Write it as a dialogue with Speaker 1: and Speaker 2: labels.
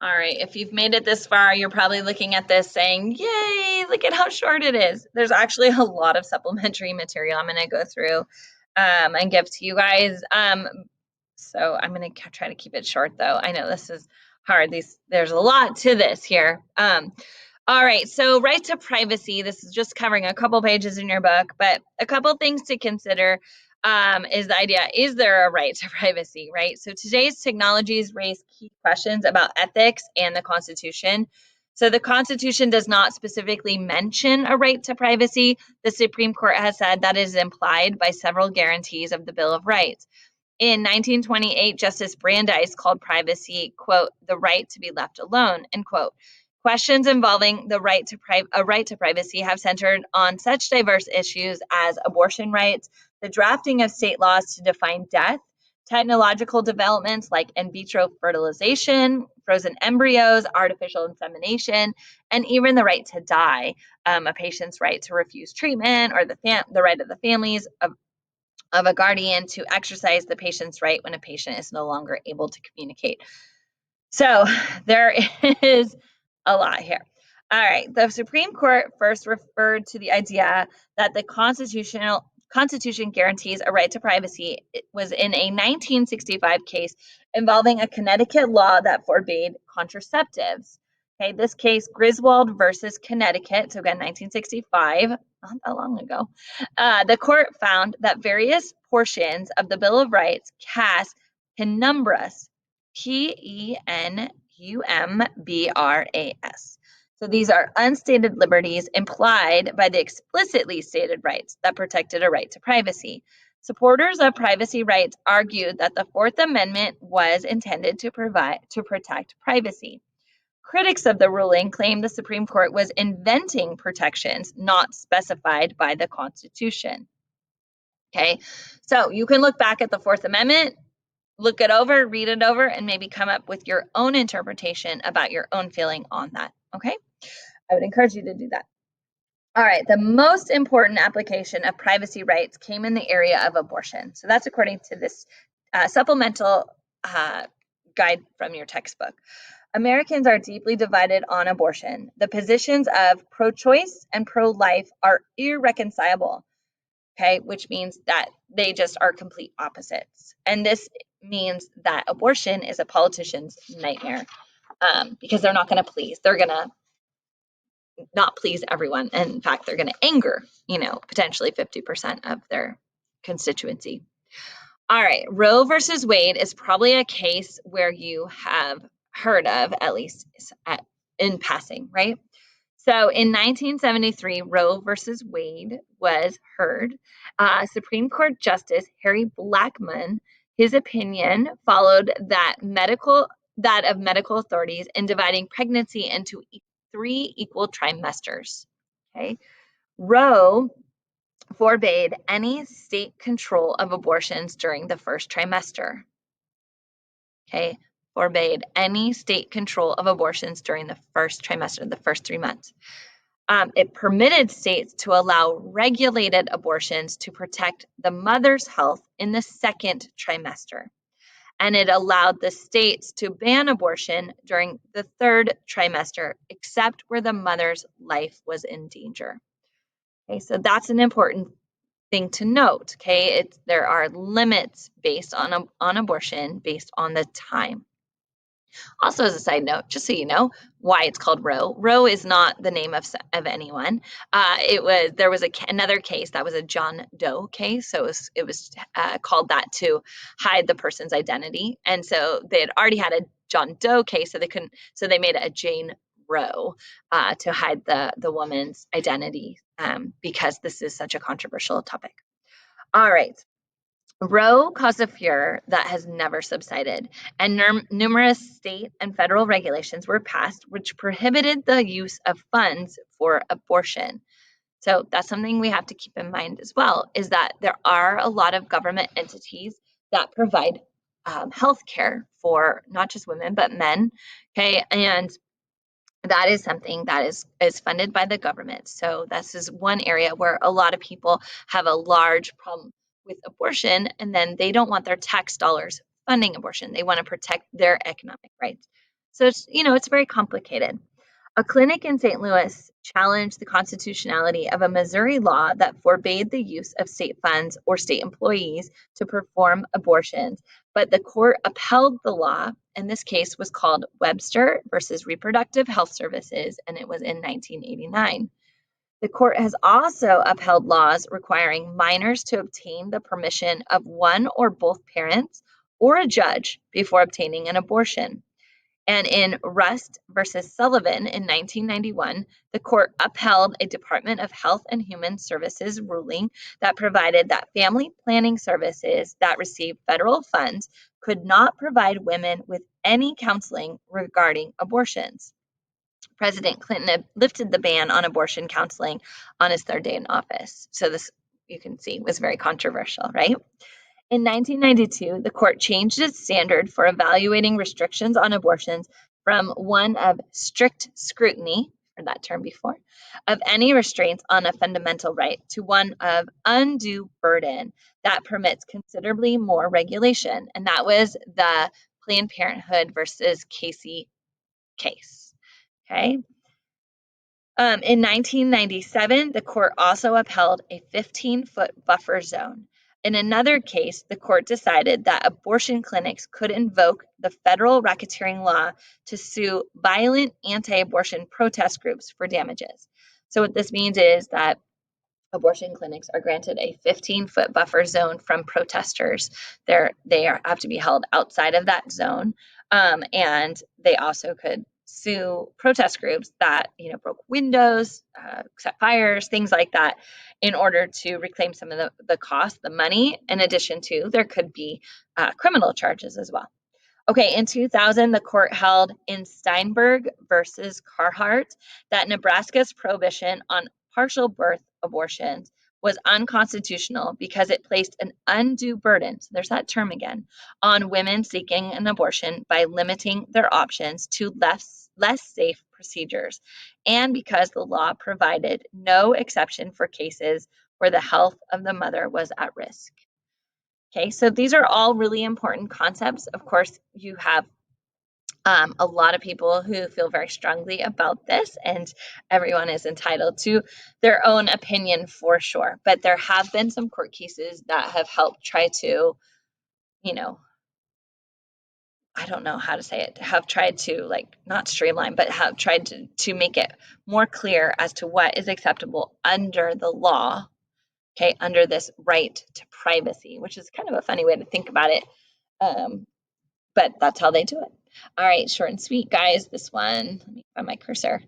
Speaker 1: All right, if you've made it this far, you're probably looking at this saying, yay, look at how short it is. There's actually a lot of supplementary material I'm going to go through and give to you guys. So I'm going to try to keep it short, though. I know this is hard. There's a lot to this here. All right, so right to privacy. This is just covering a couple pages in your book, but a couple things to consider is the idea, is there a right to privacy, right? So today's technologies raise key questions about ethics and the Constitution. So the Constitution does not specifically mention a right to privacy. The Supreme Court has said that is implied by several guarantees of the Bill of Rights. In 1928, Justice Brandeis called privacy, quote, the right to be left alone, end quote. Questions involving the right to privacy have centered on such diverse issues as abortion rights, the drafting of state laws to define death, technological developments like in vitro fertilization, frozen embryos, artificial insemination, and even the right to die, a patient's right to refuse treatment, or the right of the families of a guardian to exercise the patient's right when a patient is no longer able to communicate. So there is a lot here. All right, the Supreme Court first referred to the idea that the Constitution guarantees a right to privacy. It was in a 1965 case involving a Connecticut law that forbade contraceptives. Okay, this case, Griswold versus Connecticut, so again, 1965, not that long ago, the court found that various portions of the Bill of Rights cast penumbras, penumbras. So these are unstated liberties implied by the explicitly stated rights that protected a right to privacy. Supporters of privacy rights argued that the Fourth Amendment was intended to protect privacy. Critics of the ruling claimed the Supreme Court was inventing protections not specified by the Constitution. Okay, so you can look back at the Fourth Amendment, look it over, read it over, and maybe come up with your own interpretation about your own feeling on that. Okay, I would encourage you to do that. All right, the most important application of privacy rights came in the area of abortion. So that's according to this supplemental guide from your textbook. Americans are deeply divided on abortion. The positions of pro-choice and pro-life are irreconcilable, okay, which means that they just are complete opposites. And this means that abortion is a politician's nightmare because they're not going to please. They're going to not please everyone. And in fact, they're going to anger, potentially 50% of their constituency. All right, Roe versus Wade is probably a case where you have heard of, at least in passing, right? So in 1973, Roe versus Wade was heard. Supreme Court Justice Harry Blackmun, his opinion followed that of medical authorities in dividing pregnancy into 3 equal trimesters. Okay, Roe forbade any state control of abortions during the first trimester. Okay, forbade any state control of abortions during the first trimester, the first 3 months. It permitted states to allow regulated abortions to protect the mother's health in the second trimester. And it allowed the states to ban abortion during the third trimester, except where the mother's life was in danger. Okay, so that's an important thing to note. Okay, there are limits based on abortion based on the time. Also, as a side note, just so you know why it's called Roe. Roe is not the name of anyone. There was another case that was a John Doe case, so it was called that to hide the person's identity. And so they had already had a John Doe case, so they made it a Jane Roe to hide the woman's identity because this is such a controversial topic. All right. Roe caused a furor that has never subsided, and numerous state and federal regulations were passed which prohibited the use of funds for abortion. So that's something we have to keep in mind as well, is that there are a lot of government entities that provide health care for not just women, but men, okay? And that is something that is funded by the government. So this is one area where a lot of people have a large problem with abortion, and then they don't want their tax dollars funding abortion. They want to protect their economic rights. So it's very complicated. A clinic in St. Louis challenged the constitutionality of a Missouri law that forbade the use of state funds or state employees to perform abortions, but the court upheld the law, and this case was called Webster versus Reproductive Health Services, and it was in 1989. The court has also upheld laws requiring minors to obtain the permission of one or both parents or a judge before obtaining an abortion. And in Rust versus Sullivan in 1991, the court upheld a Department of Health and Human Services ruling that provided that family planning services that received federal funds could not provide women with any counseling regarding abortions. President Clinton lifted the ban on abortion counseling on his third day in office. So this, you can see, was very controversial, right? In 1992, the court changed its standard for evaluating restrictions on abortions from one of strict scrutiny, heard that term before, of any restraints on a fundamental right to one of undue burden that permits considerably more regulation. And that was the Planned Parenthood versus Casey case. Okay. In 1997, the court also upheld a 15-foot buffer zone. In another case, the court decided that abortion clinics could invoke the federal racketeering law to sue violent anti-abortion protest groups for damages. So what this means is that abortion clinics are granted a 15-foot buffer zone from protesters. They have to be held outside of that zone, and they also could sue protest groups that broke windows, set fires, things like that, in order to reclaim some of the cost, the money. In addition to, there could be criminal charges as well. Okay, in 2000, the court held in Steinberg versus Carhart that Nebraska's prohibition on partial birth abortions was unconstitutional because it placed an undue burden, so there's that term again, on women seeking an abortion by limiting their options to less safe procedures, and because the law provided no exception for cases where the health of the mother was at risk. Okay, so these are all really important concepts. Of course, you have a lot of people who feel very strongly about this, and everyone is entitled to their own opinion for sure. But there have been some court cases that have helped try to, I don't know how to say it, have tried to not streamline, but have tried to make it more clear as to what is acceptable under the law, okay, under this right to privacy, which is kind of a funny way to think about it. But that's how they do it. All right, short and sweet, guys. This one, let me find my cursor.